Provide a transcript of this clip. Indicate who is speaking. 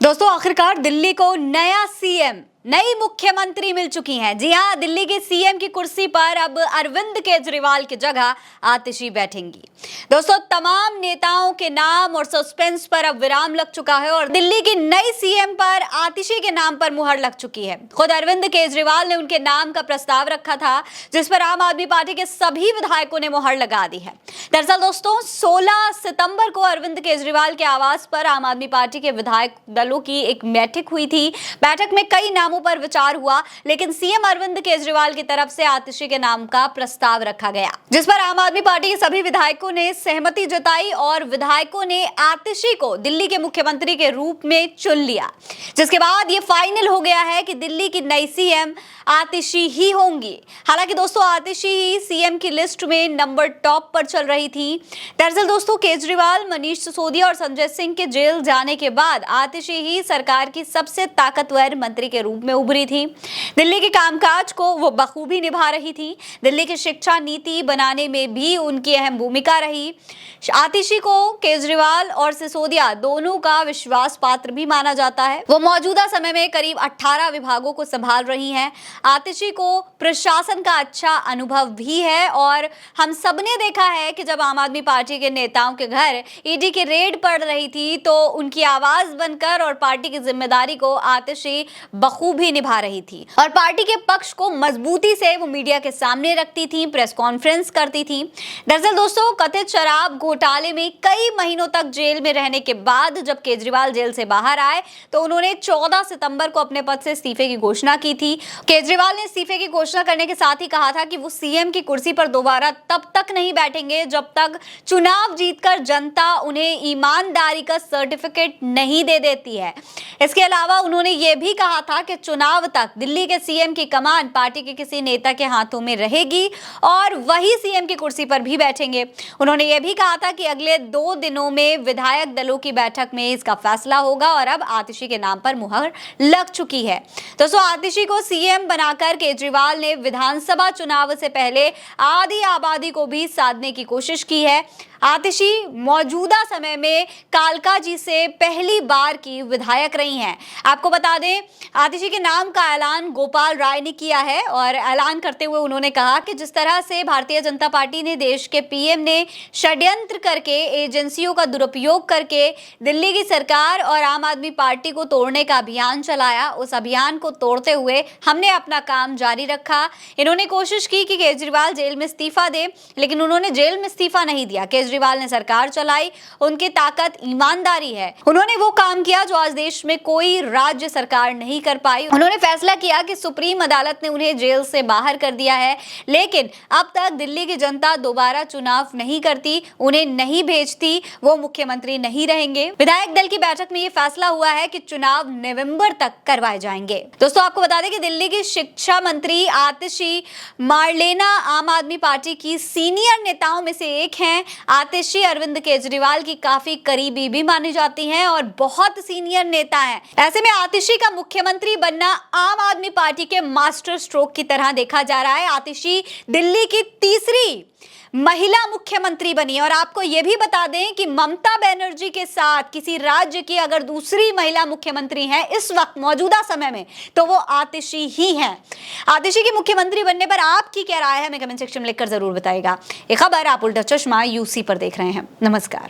Speaker 1: दोस्तों आखिरकार दिल्ली को नया सीएम नई मुख्यमंत्री मिल चुकी हैं। जी हां, दिल्ली के सीएम की कुर्सी पर अब अरविंद केजरीवाल की जगह आतिशी बैठेंगी। दोस्तों तमाम नेताओं के नाम और सस्पेंस पर अब विराम लग चुका है और दिल्ली की नई सीएम पर आतिशी के नाम पर मुहर लग चुकी है। खुद अरविंद केजरीवाल ने उनके नाम का प्रस्ताव रखा था, जिस पर आम आदमी पार्टी के सभी विधायकों ने मुहर लगा दी है। दरअसल दोस्तों 16 सितंबर को अरविंद केजरीवाल के आवास पर आम आदमी पार्टी के विधायक दलों की एक बैठक हुई थी। बैठक में कई नामों पर विचार हुआ, लेकिन सीएम अरविंद केजरीवाल की तरफ से आतिशी के नाम का प्रस्ताव रखा गया, जिस पर आम आदमी पार्टी के सभी विधायकों ने सहमति जताई और विधायकों ने आतिशी को दिल्ली के मुख्यमंत्री के रूप में चुन लिया। जिसके बाद ये फाइनल हो गया है कि दिल्ली की नई सीएम आतिशी ही होंगी। हालांकि दोस्तों आतिशी ही सीएम की लिस्ट में नंबर टॉप पर चल रही थी। दरअसल दोस्तों केजरीवाल, मनीष सिसोदिया और संजय सिंह के जेल जाने के बाद आतिशी ही सरकार की सबसे ताकतवर मंत्री के रूप में उभरी थी। दिल्ली के कामकाज को वो बखूबी निभा रही थी। दिल्ली की शिक्षा नीति बनाने में भी उनकी अहम भूमिका रही। आतिशी को केजरीवाल और सिसोदिया दोनों का विश्वास पात्र भी माना जाता है। वो मौजूदा समय में करीब 18 विभागों को संभाल रही हैं। आतिशी को प्रशासन का अच्छा अनुभव भी है और हम सबने देखा है कि जब आम आदमी पार्टी के नेताओं के घर ईडी की रेड पड़ रही थी तो उनकी आवाज बनकर और पार्टी की जिम्मेदारी को आतिशी बखूबी निभा रही थी और पार्टी के पक्ष को मजबूती से वो मीडिया के सामने रखती थी, प्रेस कॉन्फ्रेंस करती थी। दरअसल दोस्तों कथित शराब घोटाले में कई महीनों तक जेल में रहने के बाद जब केजरीवाल जेल से बाहर आए तो उन्होंने 14 सितंबर को अपने पद से इस्तीफे की घोषणा की थी। केजरीवाल ने इस्तीफे की घोषणा करने के साथ ही कहा था कि वो सीएम की कुर्सी पर दोबारा तब तक नहीं बैठेंगे जब तक चुनाव जीतकर जनता उन्हें ईमानदारी का सर्टिफिकेट नहीं दे देती है। इसके अलावा उन्होंने ये भी कहा था कि चुनाव तक दिल्ली के सीएम की कमान पार्टी के किसी नेता के हाथों में रहेगी और वही सीएम की कुर्सी पर भी बैठेंगे। उन्होंने ये भी कहा था कि अगले 2 दिनों में विधायक दलों की बैठक में इसका फैसला होगा और अब आतिशी के नाम पर मुहर लग चुकी है। दोस्तों आतिशी को सीएम बनाकर केजरीवाल ने विधानसभा चुनाव से पहले आधी आबादी को भी साधने की कोशिश की है। आतिशी मौजूदा समय में कालका जी से पहली बार की विधायक रही हैं। आपको बता दें आतिशी के नाम का ऐलान गोपाल राय ने किया है और ऐलान करते हुए उन्होंने कहा कि जिस तरह से भारतीय जनता पार्टी ने देश के पीएम ने षड्यंत्र करके एजेंसियों का दुरुपयोग करके दिल्ली की सरकार और आम आदमी पार्टी को तोड़ने का अभियान चलाया, उस अभियान को तोड़ते हुए हमने अपना काम जारी रखा। इन्होंने कोशिश की कि केजरीवाल जेल में इस्तीफा दे, लेकिन उन्होंने जेल में इस्तीफा नहीं दिया। केजरीवाल ने सरकार चलाई, उनकी ताकत ईमानदारी है। उन्होंने वो काम किया जो आज देश में कोई राज्य सरकार नहीं कर पाई। उन्होंने फैसला किया कि सुप्रीम अदालत ने उन्हें जेल से बाहर कर दिया है, लेकिन अब तक दिल्ली की जनता दोबारा चुनाव नहीं करती, उन्हें नहीं भेजती, वो मुख्यमंत्री नहीं रहेंगे। विधायक दल की बैठक में ये फैसला हुआ है कि चुनाव नवंबर तक करवाए जाएंगे। दोस्तों आपको बता दें कि दिल्ली की शिक्षा मंत्री आतिशी मार्लेना आम आदमी पार्टी की सीनियर नेताओं में से एक हैं। आतिशी अरविंद केजरीवाल की काफी करीबी भी मानी जाती हैं और बहुत सीनियर नेता हैं। ऐसे में आतिशी का मुख्यमंत्री बनना आम आदमी पार्टी के मास्टर स्ट्रोक की तरह देखा जा रहा है। आतिशी दिल्ली की तीसरी महिला मुख्यमंत्री बनी और आपको यह भी बता दें कि ममता बनर्जी के साथ किसी राज्य की अगर दूसरी महिला मुख्यमंत्री हैं इस वक्त मौजूदा समय में तो वो आतिशी ही हैं। आतिशी की मुख्यमंत्री बनने पर आपकी क्या राय है हमें कमेंट सेक्शन में लिखकर जरूर बताइएगा। ये खबर आप उल्टा चश्मा यूसी पर देख रहे हैं। नमस्कार।